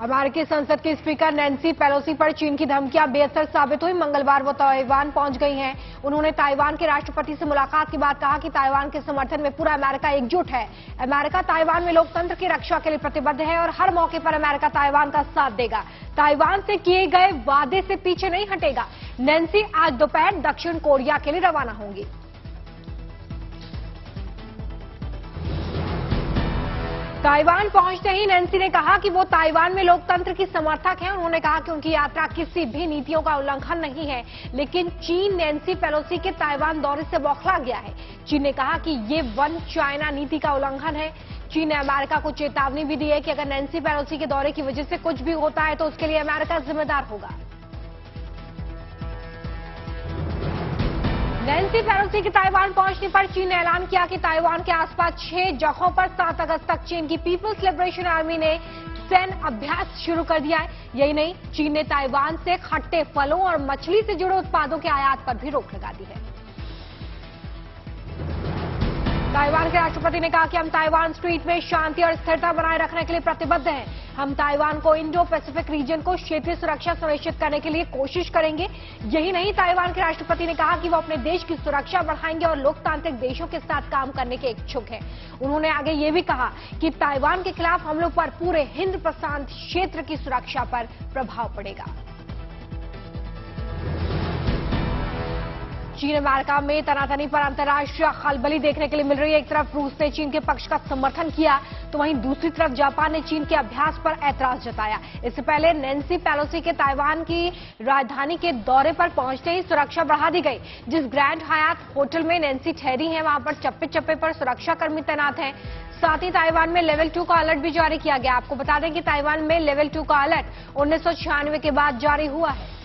अमेरिकी संसद की स्पीकर नैन्सी पेलोसी पर चीन की धमकियां बेअसर साबित हुई। मंगलवार वो ताइवान पहुंच गई हैं। उन्होंने ताइवान के राष्ट्रपति से मुलाकात के बाद कहा कि ताइवान के समर्थन में पूरा अमेरिका एकजुट है। अमेरिका ताइवान में लोकतंत्र की रक्षा के लिए प्रतिबद्ध है और हर मौके पर अमेरिका ताइवान का साथ देगा। ताइवान से किए गए वादे से पीछे नहीं हटेगा। नैन्सी आज दोपहर दक्षिण कोरिया के लिए रवाना होंगी। ताइवान पहुंचते ही नैन्सी ने कहा कि वो ताइवान में लोकतंत्र की समर्थक हैं। उन्होंने कहा कि उनकी यात्रा किसी भी नीतियों का उल्लंघन नहीं है, लेकिन चीन नैन्सी पेलोसी के ताइवान दौरे से बौखला गया है। चीन ने कहा कि ये वन चाइना नीति का उल्लंघन है। चीन ने अमेरिका को चेतावनी भी दी है कि अगर नैन्सी पेलोसी के दौरे की वजह से कुछ भी होता है तो उसके लिए अमेरिका जिम्मेदार होगा। नैन्सी पेलोसी के ताइवान पहुंचने पर चीन ने ऐलान किया कि ताइवान के आसपास 6 जगहों पर 7 अगस्त तक चीन की पीपुल्स लिबरेशन आर्मी ने सैन्य अभ्यास शुरू कर दिया है। यही नहीं, चीन ने ताइवान से खट्टे फलों और मछली से जुड़े उत्पादों के आयात पर भी रोक लगा दी है। ताइवान के राष्ट्रपति ने कहा कि हम ताइवान स्ट्रीट में शांति और स्थिरता बनाए रखने के लिए प्रतिबद्ध हैं। हम ताइवान को इंडो पैसिफिक रीजन को क्षेत्रीय सुरक्षा सुनिश्चित करने के लिए कोशिश करेंगे। यही नहीं, ताइवान के राष्ट्रपति ने कहा कि वो अपने देश की सुरक्षा बढ़ाएंगे और लोकतांत्रिक देशों के साथ काम करने के इच्छुक हैं। उन्होंने आगे ये भी कहा कि ताइवान के खिलाफ हमलों पर पूरे हिंद प्रशांत क्षेत्र की सुरक्षा पर प्रभाव पड़ेगा। चीन अमेरिका में तनातनी पर अंतर्राष्ट्रीय खलबली देखने के लिए मिल रही है। एक तरफ रूस ने चीन के पक्ष का समर्थन किया तो वहीं दूसरी तरफ जापान ने चीन के अभ्यास पर ऐतराज जताया। इससे पहले नैन्सी पेलोसी के ताइवान की राजधानी के दौरे पर पहुंचते ही सुरक्षा बढ़ा दी गई। जिस ग्रैंड हयात होटल में नैन्सी ठहरी है वहां पर चप्पे चप्पे पर सुरक्षाकर्मी तैनात हैं। साथ ही ताइवान में लेवल 2 का अलर्ट भी जारी किया गया। आपको बता दें कि ताइवान में लेवल 2 का अलर्ट 1996 के बाद जारी हुआ है।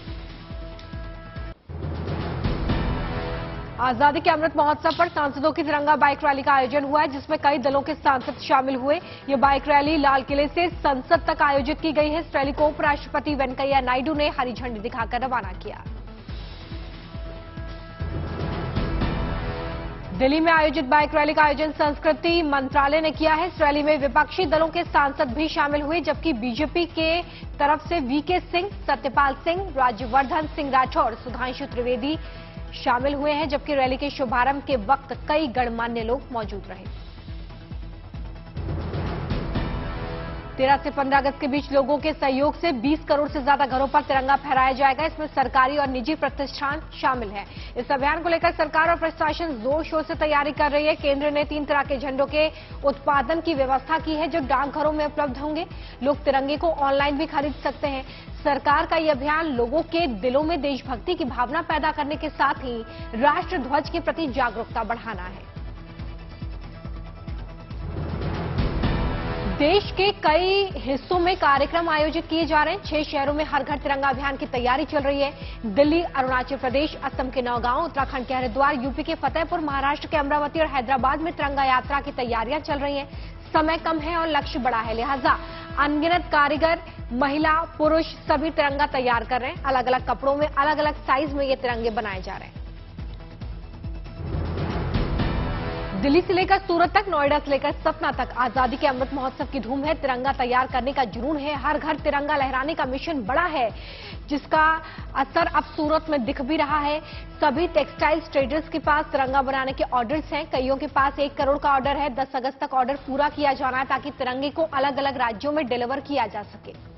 आजादी के अमृत महोत्सव पर सांसदों की तिरंगा बाइक रैली का आयोजन हुआ है, जिसमें कई दलों के सांसद शामिल हुए। ये बाइक रैली लाल किले से संसद तक आयोजित की गई है। इस रैली को उपराष्ट्रपति वेंकैया नायडू ने हरी झंडी दिखाकर रवाना किया। दिल्ली में आयोजित बाइक रैली का आयोजन संस्कृति मंत्रालय ने किया है। इस रैली में विपक्षी दलों के सांसद भी शामिल हुए, जबकि बीजेपी के तरफ से वीके सिंह, सत्यपाल सिंह, राज्यवर्धन सिंह राठौर, सुधांशु त्रिवेदी शामिल हुए हैं। जबकि रैली के शुभारंभ के वक्त कई गणमान्य लोग मौजूद रहे। 13 से 15 अगस्त के बीच लोगों के सहयोग से 20 करोड़ से ज्यादा घरों पर तिरंगा फहराया जाएगा। इसमें सरकारी और निजी प्रतिष्ठान शामिल हैं। इस अभियान को लेकर सरकार और प्रशासन जोर शोर से तैयारी कर रही है। केंद्र ने 3 तरह के झंडों के उत्पादन की व्यवस्था की है, जो डाकघरों में उपलब्ध होंगे। लोग तिरंगे को ऑनलाइन भी खरीद सकते हैं। सरकार का यह अभियान लोगों के दिलों में देशभक्ति की भावना पैदा करने के साथ ही राष्ट्र ध्वज के प्रति जागरूकता बढ़ाना है। देश के कई हिस्सों में कार्यक्रम आयोजित किए जा रहे हैं। 6 शहरों में हर घर तिरंगा अभियान की तैयारी चल रही है। दिल्ली, अरुणाचल प्रदेश, असम के नौगांव, उत्तराखंड के हरिद्वार, यूपी के फतेहपुर, महाराष्ट्र के अमरावती और हैदराबाद में तिरंगा यात्रा की तैयारियां चल रही हैं। समय कम है और लक्ष्य बड़ा है, लिहाजा अनगिनत कारीगर, महिला, पुरुष सभी तिरंगा तैयार कर रहे हैं। अलग अलग कपड़ों में अलग अलग साइज में ये तिरंगे बनाए जा रहे हैं। दिल्ली से लेकर सूरत तक, नोएडा से लेकर सतना तक आजादी के अमृत महोत्सव की धूम है। तिरंगा तैयार करने का जुनून है। हर घर तिरंगा लहराने का मिशन बड़ा है, जिसका असर अब सूरत में दिख भी रहा है। सभी टेक्सटाइल्स ट्रेडर्स के पास तिरंगा बनाने के ऑर्डर्स हैं। कईयों के पास 1 करोड़ का ऑर्डर है। 10 अगस्त तक ऑर्डर पूरा किया जाना है, ताकि तिरंगे को अलग अलग राज्यों में डिलीवर किया जा सके।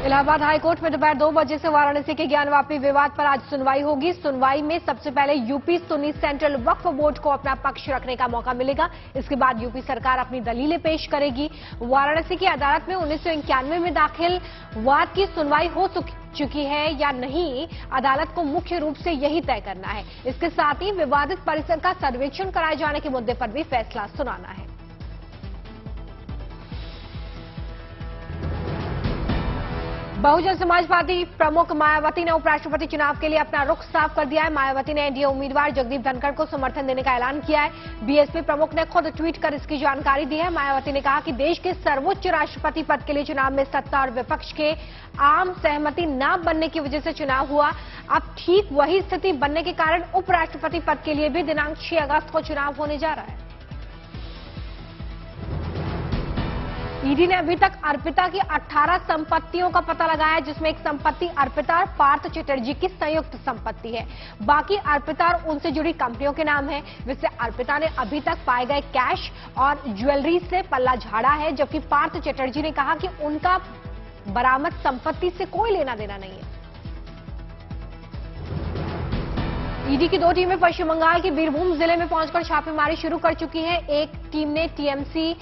इलाहाबाद हाईकोर्ट में दोपहर 2 बजे से वाराणसी के ज्ञानवापी विवाद पर आज सुनवाई होगी। सुनवाई में सबसे पहले यूपी सुन्नी सेंट्रल वक्फ बोर्ड को अपना पक्ष रखने का मौका मिलेगा। इसके बाद यूपी सरकार अपनी दलीलें पेश करेगी। वाराणसी की अदालत में 1991 में दाखिल वाद की सुनवाई हो चुकी है या नहीं, अदालत को मुख्य रूप से यही तय करना है। इसके साथ ही विवादित परिसर का सर्वेक्षण कराए जाने के मुद्दे पर भी फैसला सुनाना है। बहुजन समाज पार्टी प्रमुख मायावती ने उपराष्ट्रपति चुनाव के लिए अपना रुख साफ कर दिया है। मायावती ने एनडीए उम्मीदवार जगदीप धनखड़ को समर्थन देने का ऐलान किया है। बीएसपी प्रमुख ने खुद ट्वीट कर इसकी जानकारी दी है। मायावती ने कहा कि देश के सर्वोच्च राष्ट्रपति पद के लिए चुनाव में सत्ता और विपक्ष के आम सहमति न बनने की वजह से चुनाव हुआ। अब ठीक वही स्थिति बनने के कारण उपराष्ट्रपति पद के लिए भी दिनांक 6 अगस्त को चुनाव होने जा रहा है। ईडी ने अभी तक अर्पिता की 18 संपत्तियों का पता लगाया, जिसमें एक संपत्ति अर्पिता और पार्थ चटर्जी की संयुक्त संपत्ति है। बाकी अर्पिता और उनसे जुड़ी कंपनियों के नाम है। वैसे अर्पिता ने अभी तक पाए गए कैश और ज्वेलरी से पल्ला झाड़ा है, जबकि पार्थ चटर्जी ने कहा कि उनका बरामद संपत्ति से कोई लेना देना नहीं है। ईडी की 2 टीमें पश्चिम बंगाल के बीरभूम जिले में पहुंचकर छापेमारी शुरू कर चुकी है। एक टीम ने टीएमसी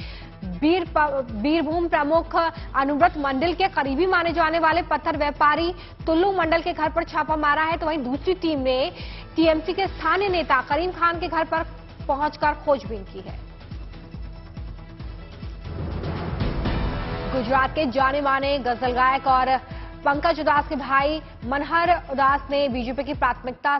बीरभूम प्रमुख अनुव्रत मंडल के करीबी माने जाने वाले पत्थर व्यापारी तुल्लू मंडल के घर पर छापा मारा है, तो वहीं दूसरी टीम ने टीएमसी के स्थानीय नेता करीम खान के घर पर पहुंचकर खोजबीन की है। गुजरात के जाने माने गजल गायक और पंकज उदास के भाई मनहर उदास ने बीजेपी की प्राथमिकता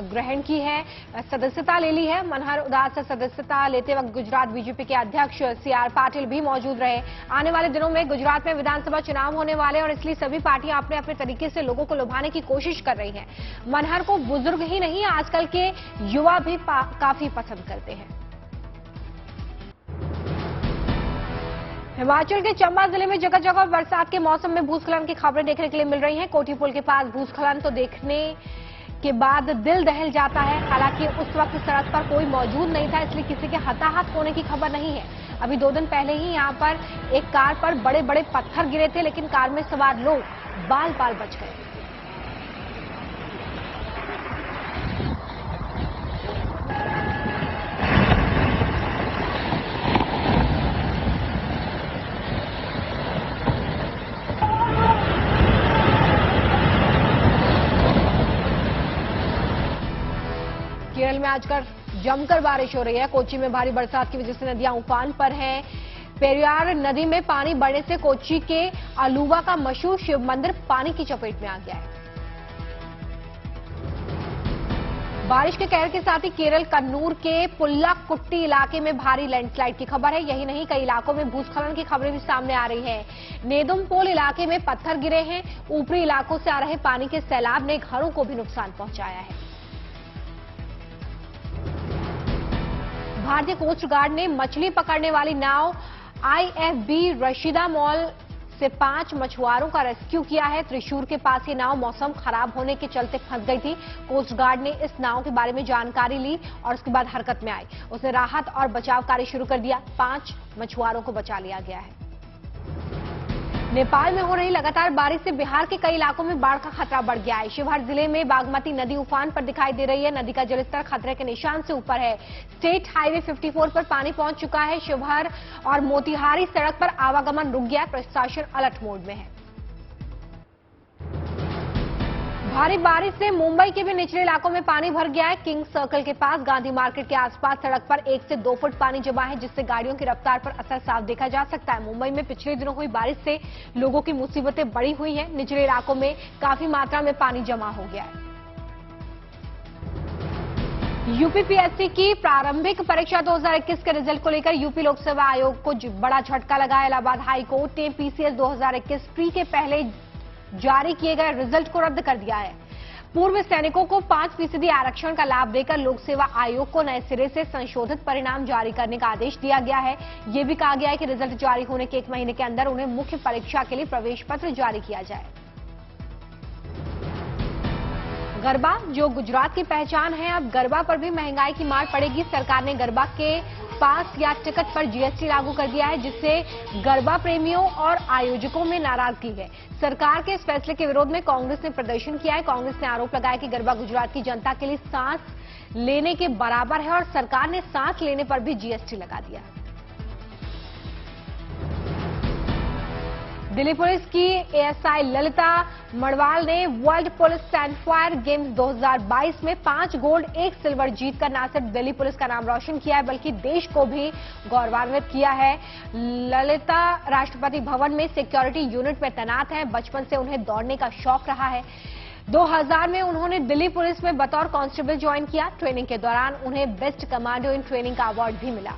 ग्रहण की है, सदस्यता ले ली है। मनहर उदास से सदस्यता लेते वक्त गुजरात बीजेपी के अध्यक्ष सीआर पाटिल भी मौजूद रहे। आने वाले दिनों में गुजरात में विधानसभा चुनाव होने वाले और इसलिए सभी पार्टियां अपने अपने तरीके से लोगों को लुभाने की कोशिश कर रही हैं। मनहर को बुजुर्ग ही नहीं, आजकल के युवा भी काफी पसंद करते हैं। हिमाचल के चंबा जिले में जगह जगह बरसात के मौसम में भूस्खलन की खबरें देखने के लिए मिल रही हैं। कोठी पुल के पास भूस्खलन तो देखने के बाद दिल दहल जाता है। हालांकि उस वक्त सड़क पर कोई मौजूद नहीं था, इसलिए किसी के हताहत होने की खबर नहीं है। अभी 2 दिन पहले ही यहां पर एक कार पर बड़े बड़े पत्थर गिरे थे, लेकिन कार में सवार लोग बाल बाल बच गए। केरल में आजकल जमकर बारिश हो रही है। कोच्चि में भारी बरसात की वजह से नदियां उफान पर हैं। पेरियार नदी में पानी बढ़ने से कोच्चि के अलुवा का मशहूर शिव मंदिर पानी की चपेट में आ गया है। बारिश के कहर के साथ ही केरल कन्नूर के पुल्लाकुट्टी इलाके में भारी लैंडस्लाइड की खबर है। यही नहीं, कई इलाकों में भूस्खलन की खबरें भी सामने आ रही हैं। नेदुमपोल इलाके में पत्थर गिरे हैं। ऊपरी इलाकों से आ रहे पानी के सैलाब ने घरों को भी नुकसान पहुंचाया है। भारतीय कोस्ट गार्ड ने मछली पकड़ने वाली नाव आईएफबी रशीदा मॉल से 5 मछुआरों का रेस्क्यू किया है। त्रिशूर के पास ये नाव मौसम खराब होने के चलते फंस गई थी। कोस्ट गार्ड ने इस नाव के बारे में जानकारी ली और उसके बाद हरकत में आई। उसने राहत और बचाव कार्य शुरू कर दिया। 5 मछुआरों को बचा लिया गया है। नेपाल में हो रही लगातार बारिश से बिहार के कई इलाकों में बाढ़ का खतरा बढ़ गया है। शिवहर जिले में बागमती नदी उफान पर दिखाई दे रही है। नदी का जलस्तर खतरे के निशान से ऊपर है। स्टेट हाईवे 54 पर पानी पहुंच चुका है। शिवहर और मोतिहारी सड़क पर आवागमन रुक गया। प्रशासन अलर्ट मोड में है। भारी बारिश से मुंबई के भी निचले इलाकों में पानी भर गया है। किंग सर्कल के पास गांधी मार्केट के आसपास सड़क पर 1 से 2 फुट पानी जमा है, जिससे गाड़ियों की रफ्तार पर असर साफ देखा जा सकता है। मुंबई में पिछले दिनों हुई बारिश से लोगों की मुसीबतें बढ़ी हुई हैं। निचले इलाकों में काफी मात्रा में पानी जमा हो गया है। यूपीपीएससी की प्रारंभिक परीक्षा 2021 के रिजल्ट को लेकर यूपी लोक सेवा आयोग को बड़ा झटका लगा। इलाहाबाद हाई कोर्ट ने पीसीएस 2021 प्री के पहले जारी किए गए रिजल्ट को रद्द कर दिया है। पूर्व सैनिकों को 5% आरक्षण का लाभ देकर लोक सेवा आयोग को नए सिरे से संशोधित परिणाम जारी करने का आदेश दिया गया है। यह भी कहा गया है कि रिजल्ट जारी होने के 1 महीने के अंदर उन्हें मुख्य परीक्षा के लिए प्रवेश पत्र जारी किया जाए। गरबा, जो गुजरात की पहचान है, अब गरबा पर भी महंगाई की मार पड़ेगी। सरकार ने गरबा के पास या टिकट पर जीएसटी लागू कर दिया है, जिससे गरबा प्रेमियों और आयोजकों में नाराजगी है। सरकार के इस फैसले के विरोध में कांग्रेस ने प्रदर्शन किया है। कांग्रेस ने आरोप लगाया कि गरबा गुजरात की जनता के लिए सांस लेने के बराबर है और सरकार ने सांस लेने पर भी जीएसटी लगा दिया। दिल्ली पुलिस की एएसआई ललिता मड़वाल ने वर्ल्ड पुलिस सैंडफायर गेम्स 2022 में 5 गोल्ड 1 सिल्वर जीतकर न सिर्फ दिल्ली पुलिस का नाम रोशन किया है, बल्कि देश को भी गौरवान्वित किया है। ललिता राष्ट्रपति भवन में सिक्योरिटी यूनिट में तैनात हैं। बचपन से उन्हें दौड़ने का शौक रहा है। 2000 में उन्होंने दिल्ली पुलिस में बतौर कांस्टेबल ज्वाइन किया। ट्रेनिंग के दौरान उन्हें बेस्ट कमांडो इन ट्रेनिंग का अवार्ड भी मिला।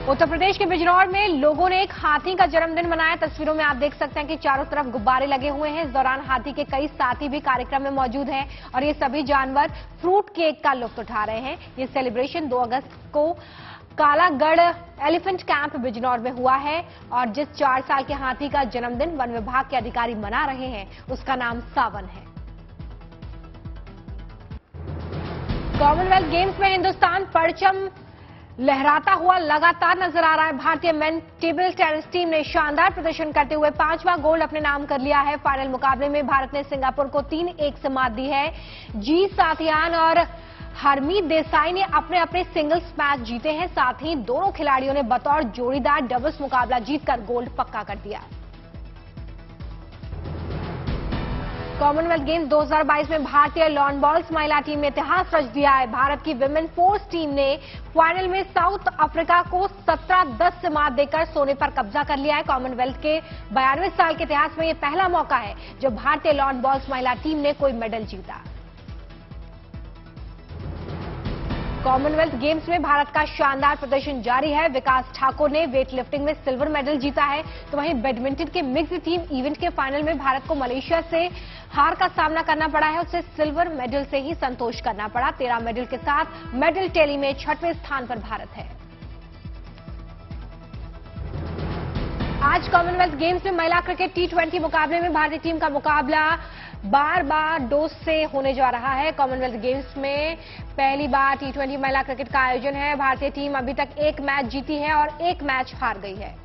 उत्तर प्रदेश के बिजनौर में लोगों ने एक हाथी का जन्मदिन मनाया। तस्वीरों में आप देख सकते हैं कि चारों तरफ गुब्बारे लगे हुए हैं। इस दौरान हाथी के कई साथी भी कार्यक्रम में मौजूद हैं और ये सभी जानवर फ्रूट केक का लुत्फ उठा रहे हैं। ये सेलिब्रेशन 2 अगस्त को कालागढ़ एलिफेंट कैंप बिजनौर में हुआ है और जिस 4 साल के हाथी का जन्मदिन वन विभाग के अधिकारी मना रहे हैं उसका नाम सावन है। कॉमनवेल्थ गेम्स में हिंदुस्तान परचम लहराता हुआ लगातार नजर आ रहा है। भारतीय मेन टेबल टेनिस टीम ने शानदार प्रदर्शन करते हुए 5वां गोल्ड अपने नाम कर लिया है। फाइनल मुकाबले में भारत ने सिंगापुर को 3-1 से मात दी है। जी साथियान और हरमीत देसाई ने अपने अपने सिंगल्स मैच जीते हैं। साथ ही दोनों खिलाड़ियों ने बतौर जोड़ीदार डबल्स मुकाबला जीतकर गोल्ड पक्का कर दिया। कॉमनवेल्थ गेम्स 2022 में भारतीय लॉन बॉल्स महिला टीम ने इतिहास रच दिया है। भारत की विमेन फोर्स टीम ने फाइनल में साउथ अफ्रीका को 17-10 से मात देकर सोने पर कब्जा कर लिया है। कॉमनवेल्थ के 92 साल के इतिहास में यह पहला मौका है जब भारतीय लॉन बॉल्स महिला टीम ने कोई मेडल जीता। कॉमनवेल्थ गेम्स में भारत का शानदार प्रदर्शन जारी है। विकास ठाकुर ने वेट लिफ्टिंग में सिल्वर मेडल जीता है, तो वहीं बैडमिंटन के मिक्स्ड टीम इवेंट के फाइनल में भारत को मलेशिया से हार का सामना करना पड़ा है। उसे सिल्वर मेडल से ही संतोष करना पड़ा। 13 मेडल के साथ मेडल टैली में 6वें स्थान पर भारत है। आज कॉमनवेल्थ गेम्स में महिला क्रिकेट T20 मुकाबले में भारतीय टीम का मुकाबला बारबाडोस से होने जा रहा है। कॉमनवेल्थ गेम्स में पहली बार T20 महिला क्रिकेट का आयोजन है। भारतीय टीम अभी तक 1 मैच जीती है और 1 मैच हार गई है।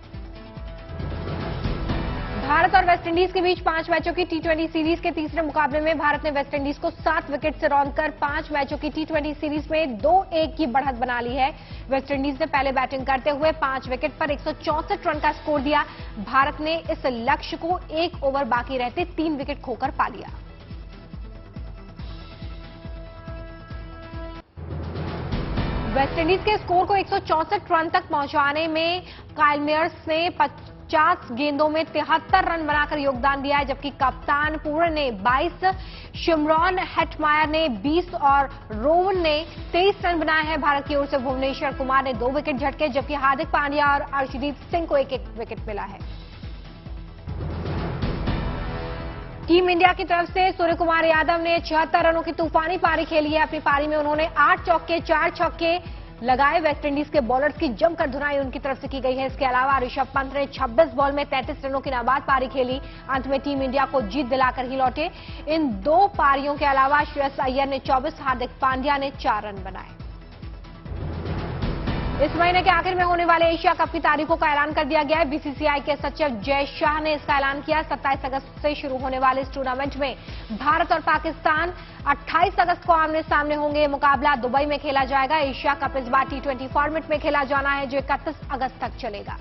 भारत और वेस्टइंडीज के बीच 5 मैचों की T20 सीरीज के तीसरे मुकाबले में भारत ने वेस्टइंडीज को 7 विकेट से रौंदकर 5 मैचों की T20 सीरीज में 2-1 की बढ़त बना ली है। वेस्टइंडीज ने पहले बैटिंग करते हुए 5 विकेट पर 164 रन का स्कोर दिया। भारत ने इस लक्ष्य को 1 ओवर बाकी रहते 3 विकेट खोकर पा लिया। वेस्टइंडीज के स्कोर को 164 रन तक पहुंचाने में काइल मेयर्स ने 50 गेंदों में 73 रन बनाकर योगदान दिया है, जबकि कप्तान पूर्ण ने 22, शिमरॉन हेटमायर ने 20 और रोवन ने 23 रन बनाए हैं। भारत की ओर से भुवनेश्वर कुमार ने 2 विकेट झटके, जबकि हार्दिक पांड्या और अर्शदीप सिंह को 1-1 विकेट मिला है। टीम इंडिया की तरफ से सूर्य कुमार यादव ने 76 रनों की तूफानी पारी खेली है। अपनी पारी में उन्होंने 8 चौके 4 छक्के लगाए। वेस्टइंडीज के बॉलर्स की जमकर धुनाई उनकी तरफ से की गई है। इसके अलावा ऋषभ पंत ने 26 बॉल में 33 रनों की नाबाद पारी खेली। अंत में टीम इंडिया को जीत दिलाकर ही लौटे। इन 2 पारियों के अलावा श्रेयस अय्यर ने 24, हार्दिक पांड्या ने 4 रन बनाए। इस महीने के आखिर में होने वाले एशिया कप की तारीखों का ऐलान कर दिया गया है। बीसीसीआई के सचिव जय शाह ने इसका ऐलान किया। 27 अगस्त से शुरू होने वाले इस टूर्नामेंट में भारत और पाकिस्तान 28 अगस्त को आमने सामने होंगे। ये मुकाबला दुबई में खेला जाएगा। एशिया कप इस बार T20 फॉर्मेट में खेला जाना है, जो 31 अगस्त तक चलेगा।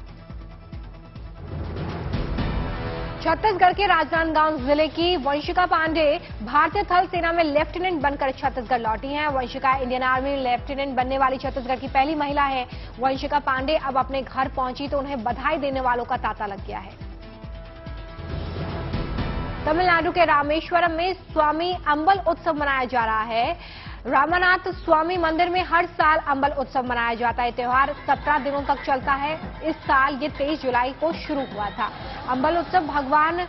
छत्तीसगढ़ के राजनांदगांव जिले की वंशिका पांडे भारतीय थल सेना में लेफ्टिनेंट बनकर छत्तीसगढ़ लौटी हैं। वंशिका इंडियन आर्मी में लेफ्टिनेंट बनने वाली छत्तीसगढ़ की पहली महिला है। वंशिका पांडे अब अपने घर पहुंची तो उन्हें बधाई देने वालों का तांता लग गया है। तमिलनाडु के रामेश्वरम में स्वामी अंबल उत्सव मनाया जा रहा है। रामानाथ स्वामी मंदिर में हर साल अंबल उत्सव मनाया जाता है। त्योहार 17 दिनों तक चलता है। इस साल ये 23 जुलाई को शुरू हुआ था। अंबल उत्सव भगवान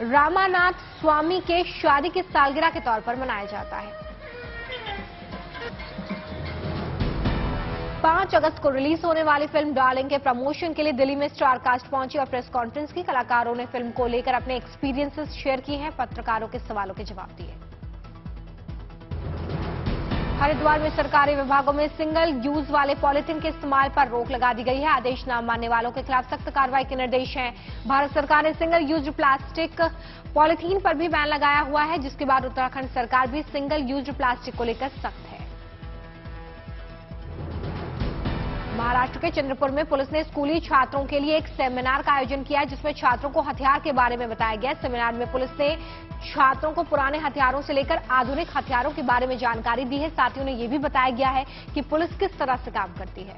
रामानाथ स्वामी के शादी की सालगिरह के तौर पर मनाया जाता है। 5 अगस्त को रिलीज होने वाली फिल्म डार्लिंग के प्रमोशन के लिए दिल्ली में स्टार कास्ट पहुंची और प्रेस कॉन्फ्रेंस की। कलाकारों ने फिल्म को लेकर अपने एक्सपीरियंसेस शेयर किए हैं, पत्रकारों के सवालों के जवाब दिए। हरिद्वार में सरकारी विभागों में सिंगल यूज वाले पॉलिथीन के इस्तेमाल पर रोक लगा दी गई है। आदेश न मानने वालों के खिलाफ सख्त कार्रवाई के निर्देश हैं। भारत सरकार ने सिंगल यूज प्लास्टिक पॉलिथीन पर भी बैन लगाया हुआ है, जिसके बाद उत्तराखंड सरकार भी सिंगल यूज प्लास्टिक को लेकर सख्त है। महाराष्ट्र के चंद्रपुर में पुलिस ने स्कूली छात्रों के लिए एक सेमिनार का आयोजन किया है, जिसमें छात्रों को हथियार के बारे में बताया गया। सेमिनार में पुलिस ने छात्रों को पुराने हथियारों से लेकर आधुनिक हथियारों के बारे में जानकारी दी है। साथ ही उन्हें यह भी बताया गया है कि पुलिस किस तरह से काम करती है।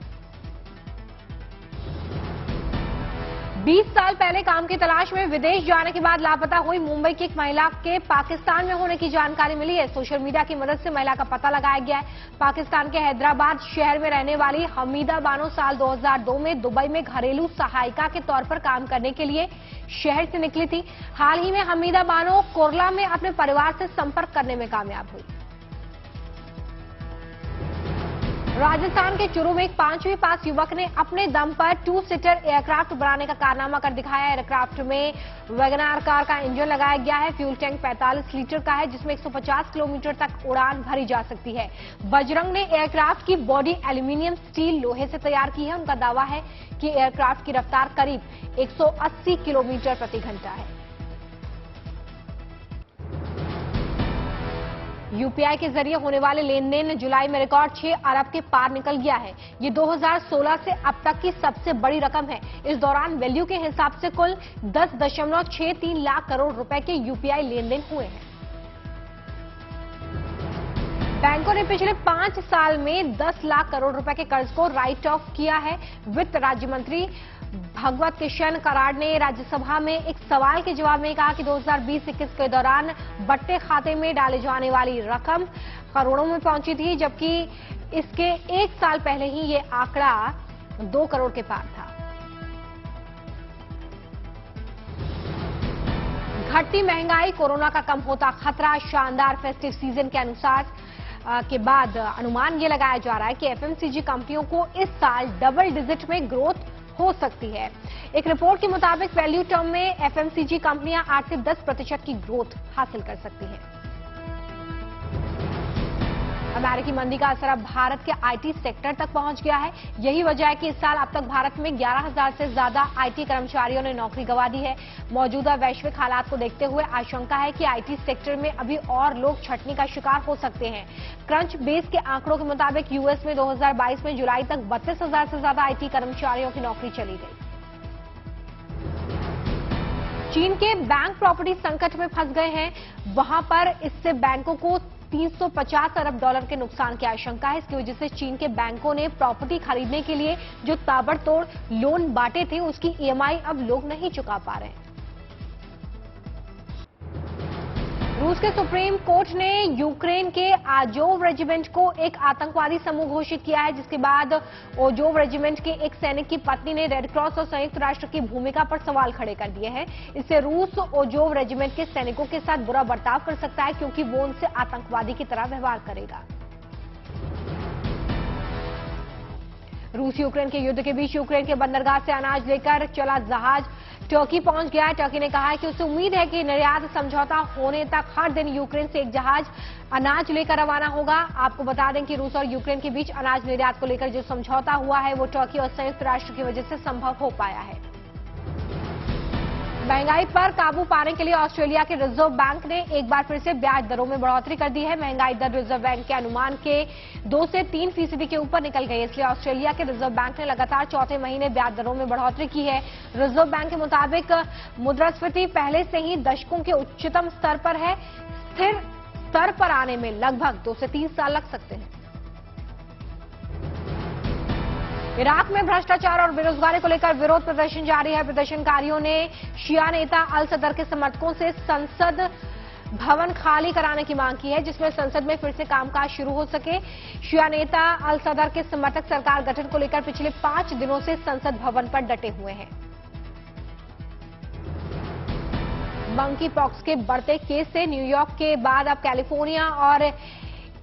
20 साल पहले काम की तलाश में विदेश जाने के बाद लापता हुई मुंबई की एक महिला के पाकिस्तान में होने की जानकारी मिली है। सोशल मीडिया की मदद से महिला का पता लगाया गया है। पाकिस्तान के हैदराबाद शहर में रहने वाली हमीदा बानो साल 2002 में दुबई में घरेलू सहायिका के तौर पर काम करने के लिए शहर से निकली थी। हाल ही में हमीदा बानो कोरला में अपने परिवार से संपर्क करने में कामयाब हुई। राजस्थान के चूरू में एक 5वीं पास युवक ने अपने दम पर 2 सीटर एयरक्राफ्ट बनाने का कारनामा कर दिखाया। एयरक्राफ्ट में वैगनार कार का इंजन लगाया गया है। फ्यूल टैंक 45 लीटर का है, जिसमें 150 किलोमीटर तक उड़ान भरी जा सकती है। बजरंग ने एयरक्राफ्ट की बॉडी एल्यूमिनियम स्टील लोहे से तैयार की है। उनका दावा है कि एयरक्राफ्ट की रफ्तार करीब 180 किलोमीटर प्रति घंटा है। यूपीआई के जरिए होने वाले लेन देन जुलाई में रिकॉर्ड 6 अरब के पार निकल गया है। ये 2016 से अब तक की सबसे बड़ी रकम है। इस दौरान वैल्यू के हिसाब से कुल 10.63 लाख करोड़ रुपए के यूपीआई लेन देन हुए हैं। बैंकों ने पिछले 5 साल में 10 लाख करोड़ रुपए के कर्ज को राइट ऑफ किया है। वित्त राज्य मंत्री भगवत किशन कराड़ ने राज्यसभा में एक सवाल के जवाब में कहा कि 2020-21 के दौरान बट्टे खाते में डाले जाने वाली रकम करोड़ों में पहुंची थी, जबकि इसके 1 साल पहले ही ये आंकड़ा 2 करोड़ के पार था। घटती महंगाई, कोरोना का कम होता खतरा, शानदार फेस्टिव सीजन के अनुसार के बाद अनुमान ये लगाया जा रहा है कि एफएमसीजी कंपनियों को इस साल डबल डिजिट में ग्रोथ हो सकती है। एक रिपोर्ट के मुताबिक वैल्यू टर्म में एफएमसीजी कंपनियां 8 से 10% की ग्रोथ हासिल कर सकती हैं। अमेरिकी मंदी का असर अब भारत के आईटी सेक्टर तक पहुंच गया है। यही वजह है कि इस साल अब तक भारत में 11,000 से ज्यादा आईटी कर्मचारियों ने नौकरी गंवा दी है। मौजूदा वैश्विक हालात को देखते हुए आशंका है कि आईटी सेक्टर में अभी और लोग छंटनी का शिकार हो सकते हैं। क्रंच बेस के आंकड़ों के मुताबिक यूएस में 2022 में जुलाई तक 32,000 से ज्यादा आईटी कर्मचारियों की नौकरी चली गई। चीन के बैंक प्रॉपर्टी संकट में फंस गए हैं। वहां पर इससे बैंकों को 350 अरब डॉलर के नुकसान की आशंका है। इसकी वजह से चीन के बैंकों ने प्रॉपर्टी खरीदने के लिए जो ताबड़तोड़ लोन बांटे थे, उसकी ईएमआई अब लोग नहीं चुका पा रहे हैं। रूस के सुप्रीम कोर्ट ने यूक्रेन के आजोव रेजिमेंट को एक आतंकवादी समूह घोषित किया है, जिसके बाद ओजोव रेजिमेंट के एक सैनिक की पत्नी ने रेड क्रॉस और संयुक्त राष्ट्र की भूमिका पर सवाल खड़े कर दिए हैं। इससे रूस ओजोव रेजिमेंट के सैनिकों के साथ बुरा बर्ताव कर सकता है, क्योंकि वो उनसे आतंकवादी की तरह व्यवहार करेगा। रूस यूक्रेन के युद्ध के बीच यूक्रेन के बंदरगाह से अनाज लेकर चला जहाज टर्की पहुंच गया है। टर्की ने कहा है कि उसे उम्मीद है कि निर्यात समझौता होने तक हर दिन यूक्रेन से एक जहाज अनाज लेकर रवाना होगा। आपको बता दें कि रूस और यूक्रेन के बीच अनाज निर्यात को लेकर जो समझौता हुआ है, वो टर्की और संयुक्त राष्ट्र की वजह से संभव हो पाया है। महंगाई पर काबू पाने के लिए ऑस्ट्रेलिया के रिजर्व बैंक ने एक बार फिर से ब्याज दरों में बढ़ोतरी कर दी है। महंगाई दर रिजर्व बैंक के अनुमान के 2 से 3% के ऊपर निकल गई, इसलिए ऑस्ट्रेलिया के रिजर्व बैंक ने लगातार चौथे महीने ब्याज दरों में बढ़ोतरी की है। रिजर्व बैंक के मुताबिक मुद्रास्फीति पहले से ही दशकों के उच्चतम स्तर पर है। स्थिर स्तर पर आने में लगभग 2 से 3 साल लग सकते हैं। इराक में भ्रष्टाचार और बेरोजगारी को लेकर विरोध प्रदर्शन जारी है। प्रदर्शनकारियों ने शिया नेता अल सदर के समर्थकों से संसद भवन खाली कराने की मांग की है, जिसमें संसद में फिर से कामकाज शुरू हो सके। शिया नेता अल सदर के समर्थक सरकार गठन को लेकर पिछले 5 दिनों से संसद भवन पर डटे हुए हैं। मंकी पॉक्स के बढ़ते केस से न्यूयॉर्क के बाद अब कैलिफोर्निया और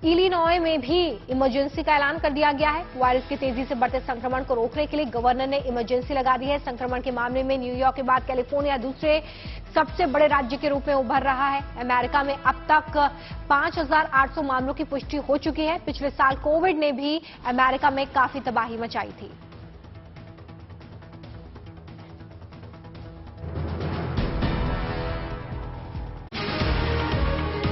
इलिनॉय में भी इमरजेंसी का ऐलान कर दिया गया है। वायरस के तेजी से बढ़ते संक्रमण को रोकने के लिए गवर्नर ने इमरजेंसी लगा दी है। संक्रमण के मामले में न्यूयॉर्क के बाद कैलिफोर्निया दूसरे सबसे बड़े राज्य के रूप में उभर रहा है। अमेरिका में अब तक 5,800 मामलों की पुष्टि हो चुकी है। पिछले साल कोविड ने भी अमेरिका में काफी तबाही मचाई थी।